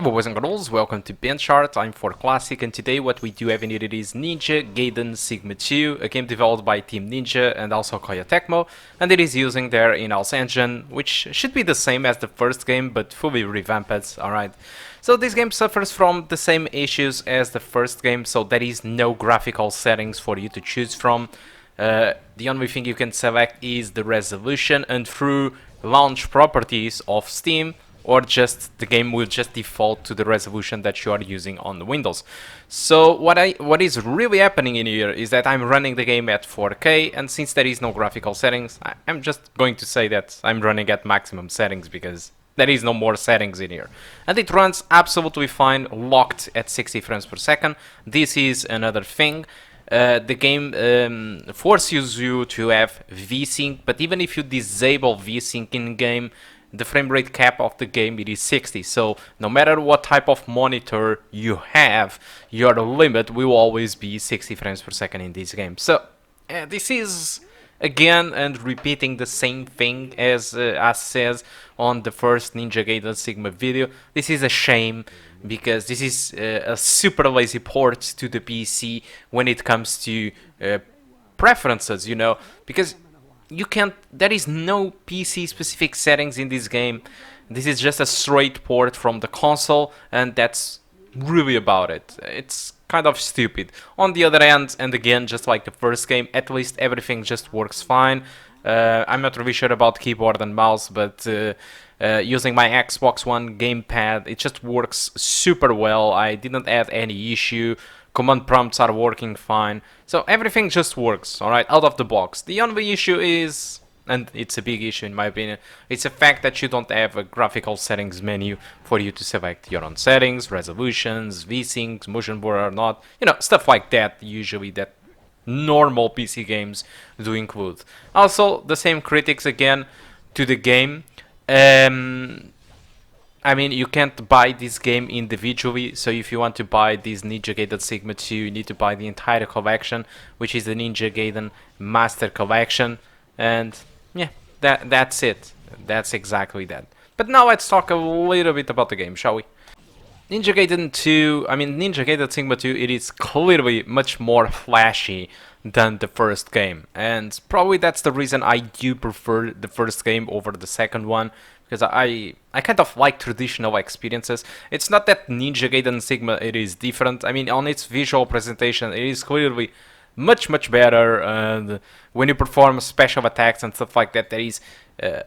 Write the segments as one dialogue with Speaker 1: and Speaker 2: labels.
Speaker 1: Hey boys and girls, welcome to BenchART. I'm for Classic, and today what we do have in it is Ninja Gaiden Sigma 2, a game developed by Team Ninja and also Koei Tecmo, and it is using their in-house engine, which should be the same as the first game but fully revamped, alright. So this game suffers from the same issues as the first game, so there is no graphical settings for you to choose from. The only thing you can select is the resolution, and through launch properties of Steam, or just the game will just default to the resolution that you are using on the Windows. So what is really happening in here is that I'm running the game at 4K, and since there is no graphical settings, I'm just going to say that I'm running at maximum settings because there is no more settings in here. And it runs absolutely fine, locked at 60 frames per second. This is another thing. The game forces you to have VSync, but even if you disable VSync in game, the frame rate cap of the game it is 60, so no matter what type of monitor you have, your limit will always be 60 frames per second in this game. So this is again and repeating the same thing as says on the first Ninja Gaiden Sigma video. This is a shame because this is a super lazy port to the PC when it comes to preferences, you know, because you can't, there is no PC specific settings in this game. This is just a straight port from the console, and that's really about it. It's kind of stupid. On the other hand, and again, just like the first game, at least everything just works fine. I'm not really sure about keyboard and mouse, but using my Xbox One gamepad, it just works super well. I didn't have any issue. Command prompts are working fine, so everything just works, alright, out of the box. The only issue is, and it's a big issue in my opinion, it's the fact that you don't have a graphical settings menu for you to select your own settings, resolutions, VSyncs, motion blur or not, you know, stuff like that usually that normal PC games do include. Also, the same critics again to the game. I mean, you can't buy this game individually, so if you want to buy this Ninja Gaiden Sigma 2, you need to buy the entire collection, which is the Ninja Gaiden Master Collection, and yeah, that's it. That's exactly that. But now let's talk a little bit about the game, shall we? Ninja Gaiden 2, I mean Ninja Gaiden Sigma 2, it is clearly much more flashy than the first game, and probably that's the reason I do prefer the first game over the second one, because I kind of like traditional experiences. It's not that Ninja Gaiden Sigma it is different. I mean, on its visual presentation, it is clearly much better, and when you perform special attacks and stuff like that, there is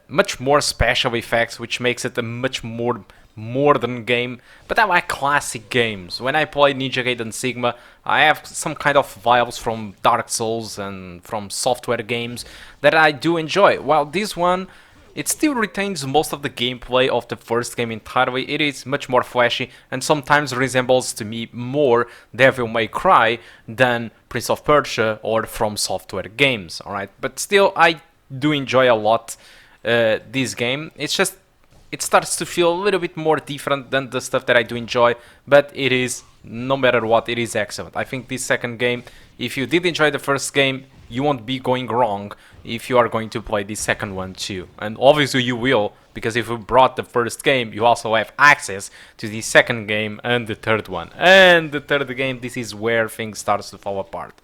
Speaker 1: much more special effects, which makes it a much more modern game. But I like classic games. When I play Ninja Gaiden Sigma, I have some kind of vibes from Dark Souls and from software games that I do enjoy, while this one, it still retains most of the gameplay of the first game entirely. It is much more flashy and sometimes resembles to me more Devil May Cry than Prince of Persia or From Software games, alright? But still, I do enjoy a lot this game. It's just, it starts to feel a little bit more different than the stuff that I do enjoy, but it is, no matter what, it is excellent. I think this second game, if you did enjoy the first game, you won't be going wrong if you are going to play the second one too. And obviously you will, because if you brought the first game, you also have access to the second game and the third one. And the third game, this is where things starts to fall apart.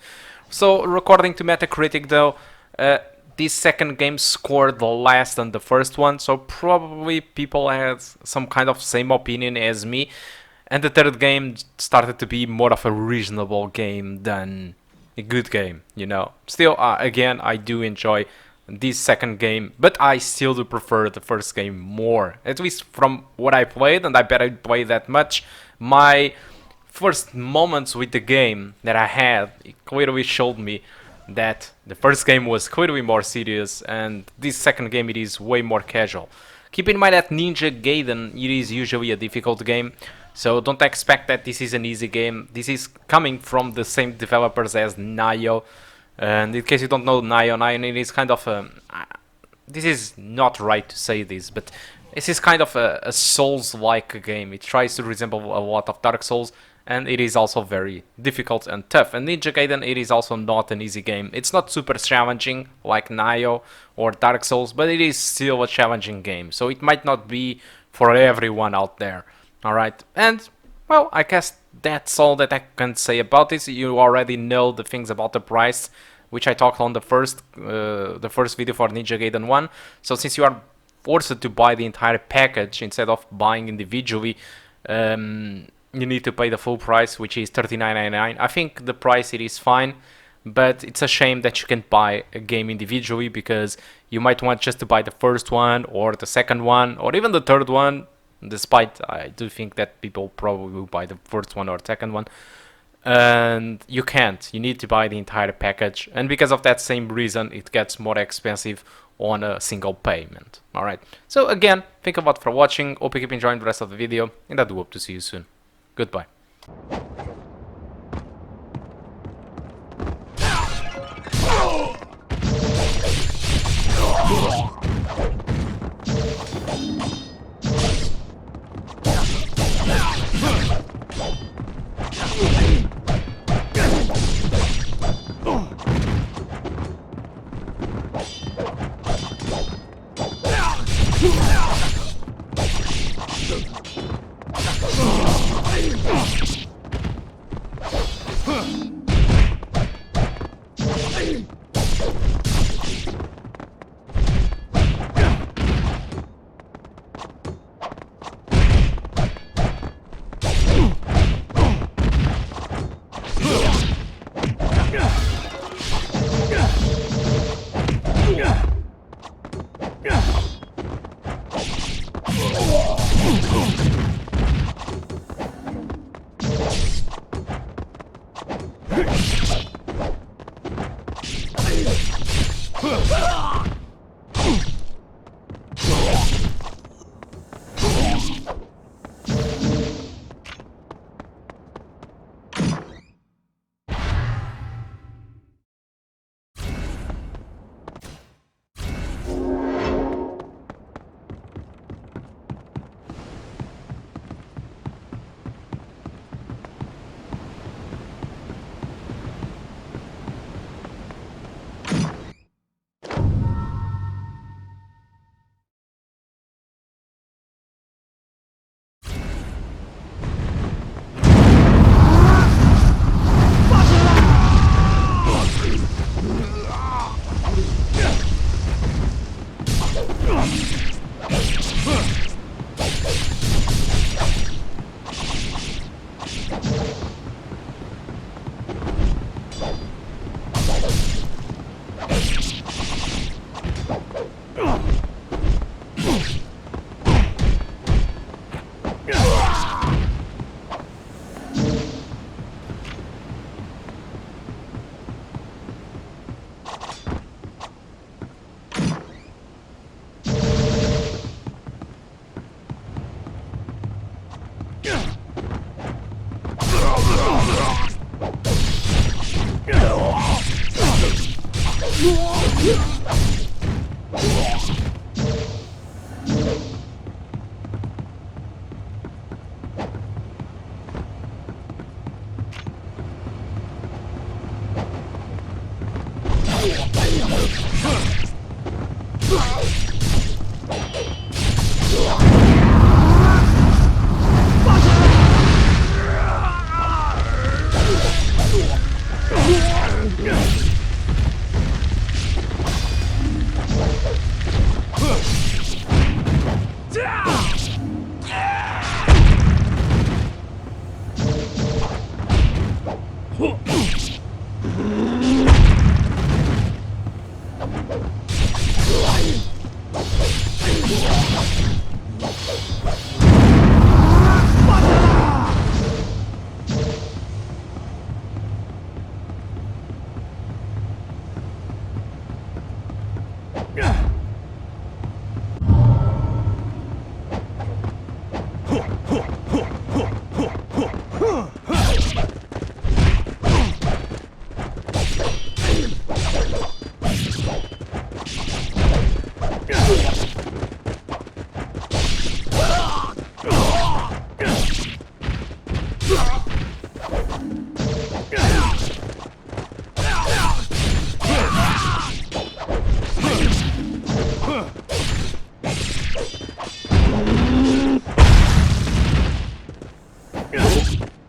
Speaker 1: So, according to Metacritic though, this second game scored less than the first one, so probably people had some kind of same opinion as me. And the third game started to be more of a reasonable game than a good game, you know. Still, again, I do enjoy this second game, but I still do prefer the first game more. At least from what I played, and I bet I played that much. My first moments with the game that I had, it clearly showed me that the first game was clearly more serious, and this second game it is way more casual. Keep in mind that Ninja Gaiden, it is usually a difficult game, so don't expect that this is an easy game. This is coming from the same developers as Nioh, and in case you don't know Nioh it is kind of a... this is not right to say this, but this is kind of a Souls-like game. It tries to resemble a lot of Dark Souls, and it is also very difficult and tough. And Ninja Gaiden, it is also not an easy game. It's not super challenging like Nioh or Dark Souls, but it is still a challenging game, so it might not be for everyone out there. Alright, and well, I guess that's all that I can say about this. You already know the things about the price, which I talked on the first video for Ninja Gaiden 1. So since you are forced to buy the entire package instead of buying individually, you need to pay the full price, which is $39.99. I think the price it is fine, but it's a shame that you can't buy a game individually, because you might want just to buy the first one or the second one or even the third one, despite I do think that people probably will buy the first one or second one. And you can't. You need to buy the entire package, and because of that same reason it gets more expensive on a single payment. Alright, so again, thank you a lot for watching, hope you keep enjoying the rest of the video, and I do hope to see you soon. Goodbye.
Speaker 2: Yeah.